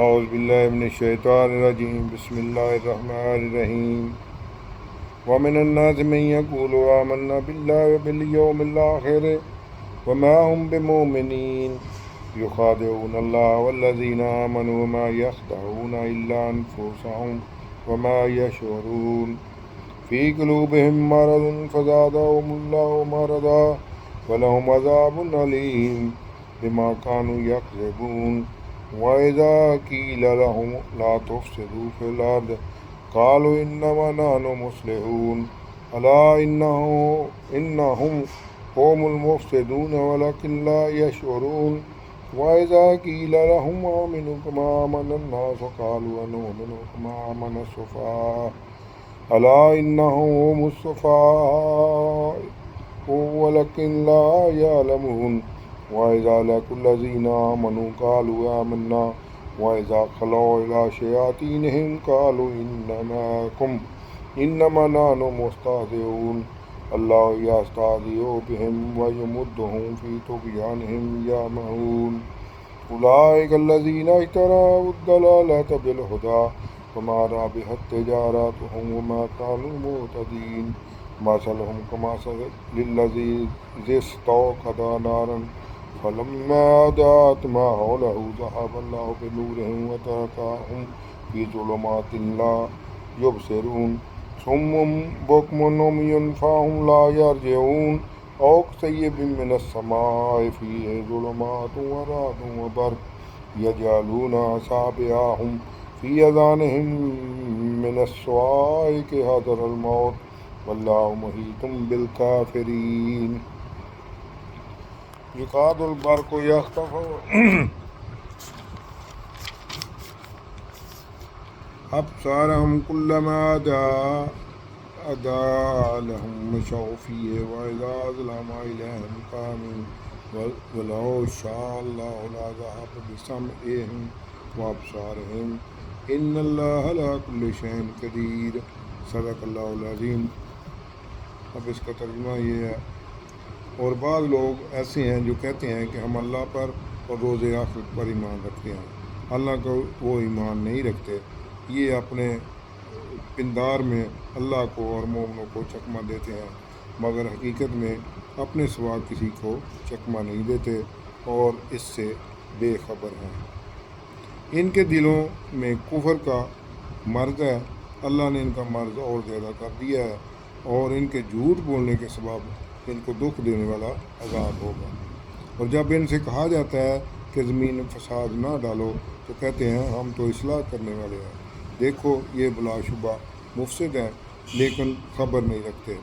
اعوذ باللہ من الشیطان الرجیم بسم اللہ الرحمن الرحیم ومن الناس من يقول آمنا بالله وباليوم الآخر وما هم بمؤمنين يخادعون الله والذين آمنوا وما يخدعون إلا أنفسهم وما يشعرون في قلوبهم مرض فزادهم الله مرضا ولهم عذاب أليم بما كانوا يكذبون وَإِذَا قِيلَ لَهُمْ لَا تُفْسِدُوا فِي الْأَرْضِ قَالُوا إِنَّمَا نَحْنُ مُصْلِحُونَ أَلَا إِنَّهُمْ هُمُ الْمُفْسِدُونَ وَلَكِنْ لَا يَشْعُرُونَ وَإِذَا قِيلَ لَهُمْ آمِنُوا كَمَا آمَنَ النَّاسُ قَالُوا أَنُؤْمِنُ كَمَا آمَنَ السُّفَهَاءُ أَلَا إِنَّهُمْ هُمُ السُّفَهَاءُ وَلَكِنْ لَا يَعْلَمُونَ وَإِذَا لَقُوا الَّذِينَ آمَنُوا قَالُوا آمَنَّا وَإِذَا خَلَوْا إِلَىٰ شَيَاطِينِهِمْ قَالُوا إِنَّمَا نَحْنُ مُسْتَهْزِئُونَ اللَّهُ يَسْتَهْزِئُ بِهِمْ وَيُمِدُّهُمْ فِي طُغْيَانِهِمْ يَعْمَهُونَ أُولَٰئِكَ الَّذِينَ اشْتَرَوُا الضَّلَالَةَ بِالْهُدَىٰ فَمَا رَبِحَتْ تِجَارَتُهُمْ وَمَا كَانُوا مُهْتَدِينَ مَثَلُهُمْ كَمَثَلِ الَّذِي اسْتَوْقَدَ نَارًا فَلَمَّا أَضَاءَتْ مَا حَوْلَهُ ذَهَبَ اللَّهُ بِنُورِهِمْ وَتَرَكَهُمْ فِي ظُلُمَاتٍ لَّا يُبْصِرُونَ صُمٌّ بُكْمٌ عُمْيٌ فَهُمْ لَا يَرْجِعُونَ أَوْ كَصَيِّبٍ مِّنَ السَّمَاءِ فِيهِ ظُلُمَاتٌ وَرَعْدٌ وَبَرْقٌ يَجْعَلُونَ أَصَابِعَهُمْ فِي آذَانِهِم مِّنَ الصَّوَاعِقِ حَذَرَ الْمَوْتِ وَاللَّهُ مُحِيطٌ بِالْكَافِرِينَ يكاد البرق يخطف أبصارهم كلما أضاء لهم مشوا فيه وإذا أظلم عليهم قاموا ولو شاء الله لذهب بسمعهم وأبصارهم إن الله على كل شيء قدير صدق اللہ العظیم۔ اب اس کا ترجمہ یہ ہے، اور بعض لوگ ایسے ہیں جو کہتے ہیں کہ ہم اللہ پر اور روز آخرت پر ایمان رکھتے ہیں، اللہ کو وہ ایمان نہیں رکھتے، یہ اپنے پندار میں اللہ کو اور مومنوں کو چکمہ دیتے ہیں، مگر حقیقت میں اپنے سوا کسی کو چکمہ نہیں دیتے اور اس سے بے خبر ہیں۔ ان کے دلوں میں کفر کا مرض ہے، اللہ نے ان کا مرض اور زیادہ کر دیا ہے، اور ان کے جھوٹ بولنے کے سبب ان کو دکھ دینے والا عذاب ہوگا۔ اور جب ان سے کہا جاتا ہے کہ زمین میں فساد نہ ڈالو تو کہتے ہیں ہم تو اصلاح کرنے والے ہیں، دیکھو یہ بلا شبہ مفسد ہیں لیکن خبر نہیں رکھتے۔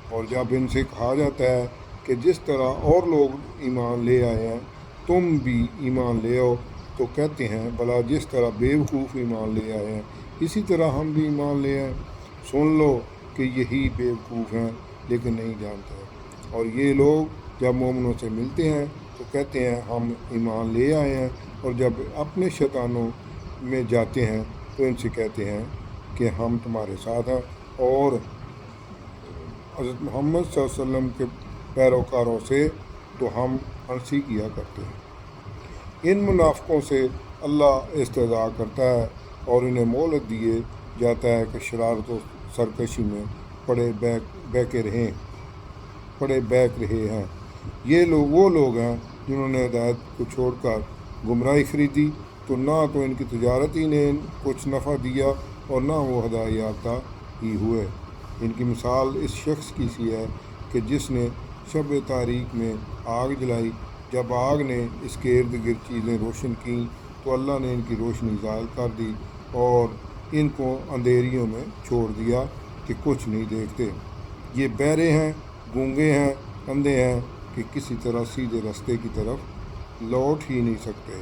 اور جب ان سے کہا جاتا ہے کہ جس طرح اور لوگ ایمان لے آئے ہیں تم بھی ایمان لے آؤ تو کہتے ہیں بلا جس طرح بیوقوف ایمان لے آئے ہیں اسی طرح ہم بھی ایمان لے آئیں، سن لو کہ یہی بیوقوف ہیں لیکن نہیں جانتے۔ اور یہ لوگ جب مومنوں سے ملتے ہیں تو کہتے ہیں ہم ایمان لے آئے ہیں، اور جب اپنے شیطانوں میں جاتے ہیں تو ان سے کہتے ہیں کہ ہم تمہارے ساتھ ہیں، اور حضرت محمد صلی اللہ علیہ وسلم کے پیروکاروں سے تو ہم انسی کیا کرتے ہیں۔ ان منافقوں سے اللہ استہزاء کرتا ہے اور انہیں مہلت دیے جاتا ہے کہ شرارت و سرکشی میں پڑے بیک رہے ہیں۔ یہ لوگ وہ لوگ ہیں جنہوں نے ہدایت کو چھوڑ کر گمراہی خریدی، تو نہ تو ان کی تجارت ہی نے کچھ نفع دیا اور نہ وہ ہدایت یافتہ ہی ہوئے۔ ان کی مثال اس شخص کی سی ہے کہ جس نے شب تاریک میں آگ جلائی، جب آگ نے اس کے ارد گرد چیزیں روشن کیں تو اللہ نے ان کی روشنی زائل کر دی اور ان کو اندھیریوں میں چھوڑ دیا کہ کچھ نہیں دیکھتے۔ یہ بہرے ہیں، گونگے ہیں، اندھے ہیں کہ کسی طرح سیدھے راستے کی طرف لوٹ ہی نہیں سکتے۔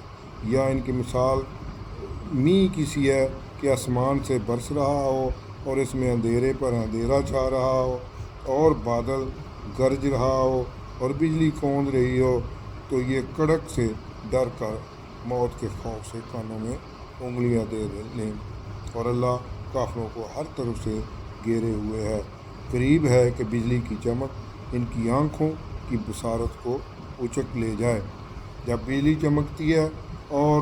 یا ان کی مثال می کی سی ہے کہ آسمان سے برس رہا ہو اور اس میں اندھیرے پر اندھیرا چھا رہا ہو اور بادل گرج رہا ہو اور بجلی کوند رہی ہو، تو یہ کڑک سے ڈر کر موت کے خوف سے کانوں میں انگلیاں دے لیں، اور اللہ کافروں کو ہر طرف سے گھیرے ہوئے ہے۔ قریب ہے کہ بجلی کی چمک ان کی آنکھوں کی بصارت کو اچک لے جائے۔ جب بجلی چمکتی ہے اور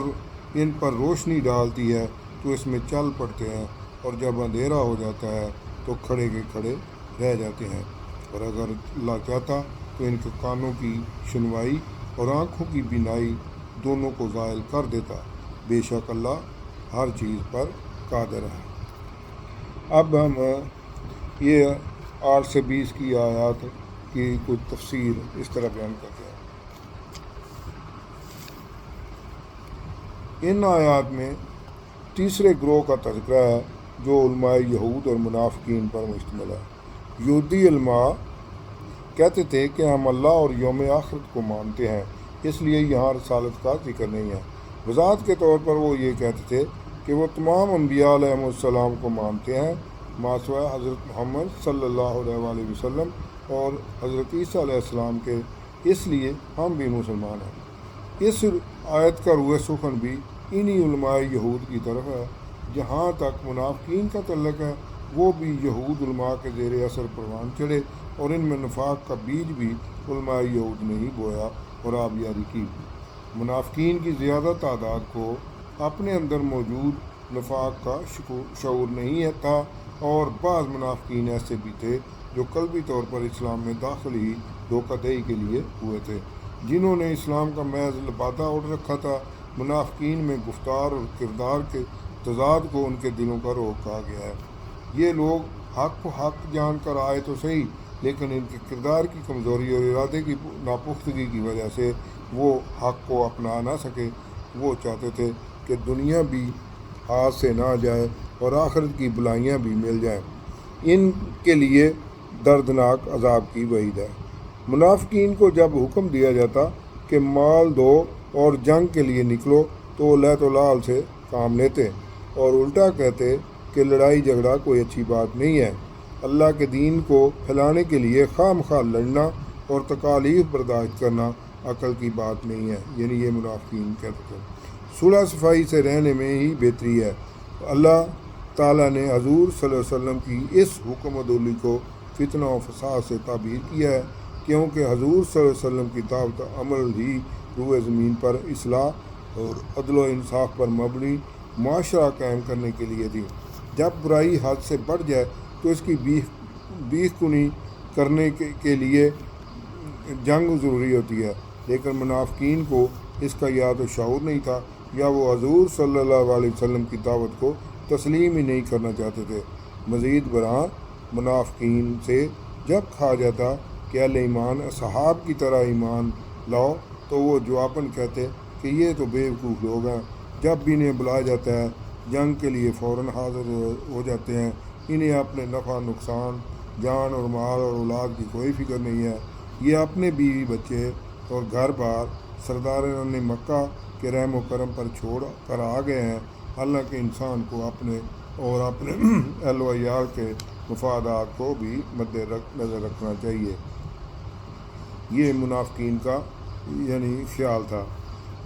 ان پر روشنی ڈالتی ہے تو اس میں چل پڑتے ہیں، اور جب اندھیرا ہو جاتا ہے تو کھڑے کے کھڑے رہ جاتے ہیں۔ اور اگر اللہ چاہتا تو ان کے کانوں کی سنوائی اور آنکھوں کی بینائی دونوں کو زائل کر دیتا۔ بے شک اللہ ہر چیز پر قادر ہے۔ اب ہم یہ 8 سے 20 کی آیات کی کچھ تفسیر اس طرح بیان کرتے ہیں۔ ان آیات میں تیسرے گروہ کا تذکرہ ہے جو علماء یہود اور منافقین پر مشتمل ہے۔ یہودی علماء کہتے تھے کہ ہم اللہ اور یوم آخرت کو مانتے ہیں، اس لیے یہاں رسالت کا ذکر نہیں ہے۔ وضاحت کے طور پر وہ یہ کہتے تھے کہ وہ تمام انبیاء علیہ السلام کو مانتے ہیں ماسوائے حضرت محمد صلی اللہ علیہ وآلہ وسلم اور حضرت عیسیٰ علیہ السلام کے، اس لیے ہم بھی مسلمان ہیں۔ اس آیت کا روح سخن بھی انہی علماء یہود کی طرف ہے۔ جہاں تک منافقین کا تعلق ہے، وہ بھی یہود علماء کے زیر اثر پروان چڑھے، اور ان میں نفاق کا بیج بھی علماء یہود نے ہی بویا اور آبیاری کی۔ منافقین کی زیادہ تعداد کو اپنے اندر موجود نفاق کا شعور نہیں تھا، اور بعض منافقین ایسے بھی تھے جو قلبی طور پر اسلام میں داخل ہی دھوکہ دہی کے لیے ہوئے تھے، جنہوں نے اسلام کا محض لبادہ اڑ رکھا تھا۔ منافقین میں گفتار اور کردار کے تضاد کو ان کے دلوں کا روغ کہا گیا ہے۔ یہ لوگ حق کو حق جان کر آئے تو صحیح، لیکن ان کے کردار کی کمزوری اور ارادے کی ناپختگی کی وجہ سے وہ حق کو اپنا نہ سکے۔ وہ چاہتے تھے کہ دنیا بھی ہاتھ سے نہ جائے اور آخرت کی بلائیاں بھی مل جائیں۔ ان کے لیے دردناک عذاب کی وعید ہے۔ منافقین کو جب حکم دیا جاتا کہ مال دو اور جنگ کے لیے نکلو تو وہ لہت و لال سے کام لیتے اور الٹا کہتے کہ لڑائی جھگڑا کوئی اچھی بات نہیں ہے۔ اللہ کے دین کو پھیلانے کے لیے خواہ مخواہ لڑنا اور تکالیف برداشت کرنا عقل کی بات نہیں ہے، یعنی یہ منافقین کہتے تھے۔ صلح صفائی سے رہنے میں ہی بہتری ہے۔ اللہ تعالیٰ نے حضور صلی اللہ علیہ وسلم کی اس حکم عدولی کو فتنہ و فساد سے تعبیر کیا ہے، کیونکہ حضور صلی اللہ علیہ وسلم کی دعوت عمل ہی روئے زمین پر اصلاح اور عدل و انصاف پر مبنی معاشرہ قائم کرنے کے لیے تھی۔ جب برائی حد سے بڑھ جائے تو اس کی بیخ کنی کرنے کے لیے جنگ ضروری ہوتی ہے، لیکن منافقین کو اس کا یا تو شعور نہیں تھا یا وہ حضور صلی اللہ علیہ وسلم کی دعوت کو تسلیم ہی نہیں کرنا چاہتے تھے۔ مزید برآں منافقین سے جب کہا جاتا کہ اہل ایمان اصحاب کی طرح ایمان لاؤ تو وہ جواباً کہتے کہ یہ تو بیوقوف لوگ ہیں، جب بھی انہیں بلایا جاتا ہے جنگ کے لیے فوراً حاضر ہو جاتے ہیں، انہیں اپنے نفع نقصان، جان اور مال اور اولاد کی کوئی فکر نہیں ہے، یہ اپنے بیوی بچے اور گھر بار سرداران مکہ کے رحم و کرم پر چھوڑ کر آ گئے ہیں۔ حالانکہ انسان کو اپنے اور اپنے اہل و عیال کے مفادات کو بھی مد نظر رکھنا چاہیے۔ یہ منافقین کا یعنی خیال تھا،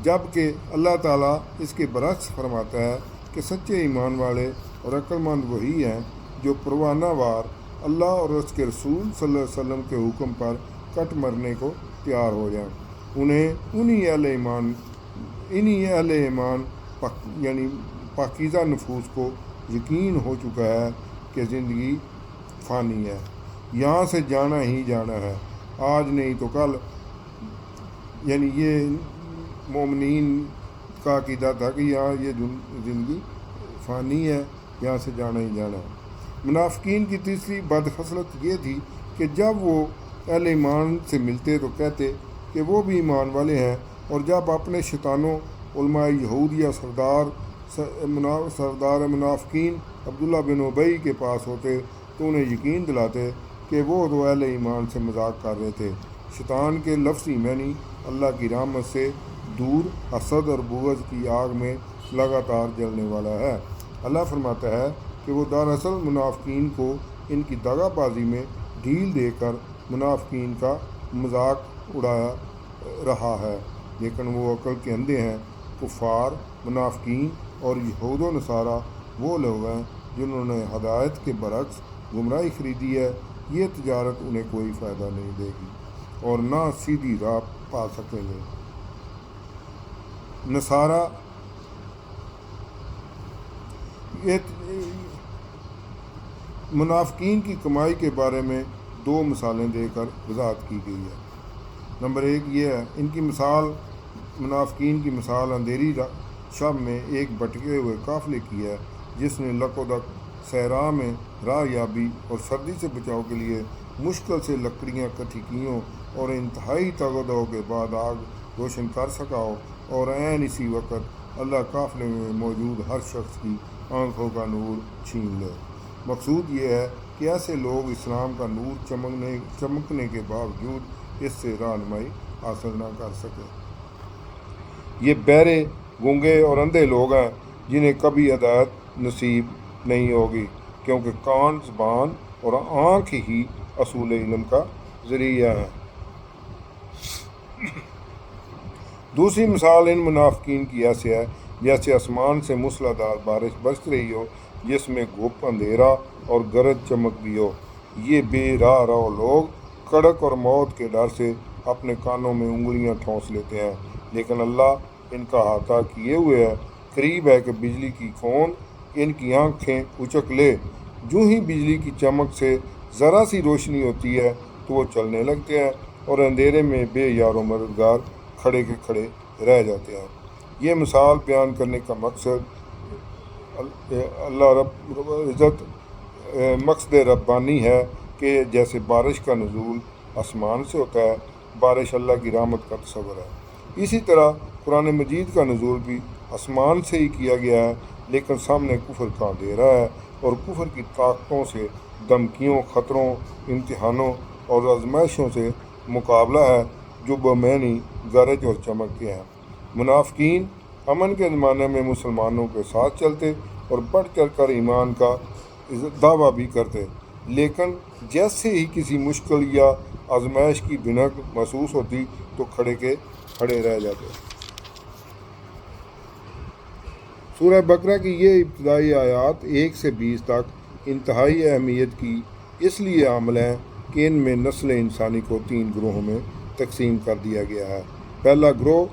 جبکہ اللہ تعالیٰ اس کے برعکس فرماتا ہے کہ سچے ایمان والے اور عقل مند وہی ہیں جو پروانہ وار اللہ اور اس کے رسول صلی اللہ علیہ وسلم کے حکم پر کٹ مرنے کو تیار ہو جائیں۔ انہی اہل ایمان یعنی پاکیزہ نفوس کو یقین ہو چکا ہے کہ زندگی فانی ہے، یہاں سے جانا ہی جانا ہے، آج نہیں تو کل۔ یعنی یہ مومنین کا عقیدہ تھا کہ یہاں یہ زندگی فانی ہے، یہاں سے جانا ہی جانا ہے۔ منافقین کی تیسری بدخصلت یہ تھی کہ جب وہ اہل ایمان سے ملتے تو کہتے کہ وہ بھی ایمان والے ہیں، اور جب اپنے شیطانوں علماء یہود یا سردار منافقین عبداللہ بن ابی کے پاس ہوتے تو انہیں یقین دلاتے کہ وہ تو اہل ایمان سے مذاق کر رہے تھے۔ شیطان کے لفظی معنی اللہ کی رحمت سے دور، حسد اور بغض کی آگ میں لگاتار جلنے والا ہے۔ اللہ فرماتا ہے کہ وہ دراصل منافقین کو ان کی دغا بازی میں ڈھیل دے کر منافقین کا مذاق اڑایا رہا ہے، لیکن وہ عقل کے اندھے ہیں۔ کفار، منافقین اور یہود و نصارہ وہ لوگ ہیں جنہوں نے ہدایت کے برعکس گمراہی خریدی ہے۔ یہ تجارت انہیں کوئی فائدہ نہیں دے گی اور نہ سیدھی راہ پا سکیں گے۔ نصارہ منافقین کی کمائی کے بارے میں 2 مثالیں دے کر وضاحت کی گئی ہے۔ نمبر 1 یہ ہے، ان کی مثال، منافقین کی مثال اندھیری شب میں ایک بھٹکے ہوئے قافلے کی ہے جس نے لکودک صحرا میں راہ یابی اور سردی سے بچاؤ کے لیے مشکل سے لکڑیاں اکٹھی کی ہوں اور انتہائی تگ و دو کے بعد آگ روشن کر سکا ہو، اور عین اسی وقت اللہ قافلے میں موجود ہر شخص کی آنکھوں کا نور چھین لے۔ مقصود یہ ہے کہ ایسے لوگ اسلام کا نور چمکنے کے باوجود اس سے رہنمائی حاصل نہ کر سکے۔ یہ بہرے، گونگے اور اندھے لوگ ہیں جنہیں کبھی ہدایت نصیب نہیں ہوگی، کیونکہ کان، زبان اور آنکھ ہی اصول علم کا ذریعہ ہے۔ دوسری مثال ان منافقین کی ایسے ہے جیسے آسمان سے موسلا دھار بارش برس رہی ہو جس میں گھپ اندھیرا اور گرج چمک بھی ہو۔ یہ بے راہ رو لوگ کڑک اور موت کے ڈر سے اپنے کانوں میں انگلیاں ٹھونس لیتے ہیں، لیکن اللہ ان کا احاطہ کیے ہوئے ہے۔ قریب ہے کہ بجلی کی کون ان کی آنکھیں اچک لے۔ جو ہی بجلی کی چمک سے ذرا سی روشنی ہوتی ہے تو وہ چلنے لگتے ہیں اور اندھیرے میں بے یار و مددگار کھڑے کے کھڑے رہ جاتے ہیں۔ یہ مثال بیان کرنے کا اللہ رب العزت مقصد ربانی ہے کہ جیسے بارش کا نزول آسمان سے ہوتا ہے، بارش اللہ کی رحمت کا تصور ہے، اسی طرح قرآن مجید کا نزول بھی آسمان سے ہی کیا گیا ہے، لیکن سامنے کفر کا اندھیرا ہے اور کفر کی طاقتوں سے دھمکیوں، خطروں، امتحانوں اور آزمائشوں سے مقابلہ ہے جو بامعنی گرج اور چمکتے ہیں۔ منافقین امن کے زمانے میں مسلمانوں کے ساتھ چلتے اور بڑھ چڑھ کر ایمان کا دعویٰ بھی کرتے، لیکن جیسے ہی کسی مشکل یا آزمائش کی بھنک محسوس ہوتی تو کھڑے کے کھڑے رہ جاتے۔ سورہ بقرہ کی یہ ابتدائی آیات 1 سے 20 تک انتہائی اہمیت کی اس لیے حامل ہیں کہ ان میں نسل انسانی کو 3 گروہوں میں تقسیم کر دیا گیا ہے۔ پہلا گروہ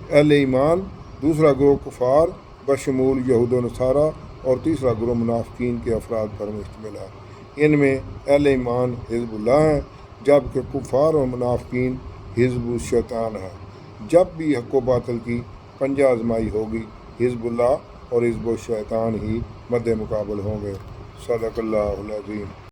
اہل ایمان، دوسرا گروہ کفار بشمول یہود و نصارہ، اور تیسرا گروہ منافقین کے افراد پر مشتمل ہے۔ ان میں اہل ایمان حزب اللہ ہیں، جبکہ کفار و منافقین حزب الشیطان ہیں۔ جب بھی حق و باطل کی پنجہ آزمائی ہوگی، حزب اللہ اور حزب الشیطان ہی مد مقابل ہوں گے۔ صدق اللہ العظیم۔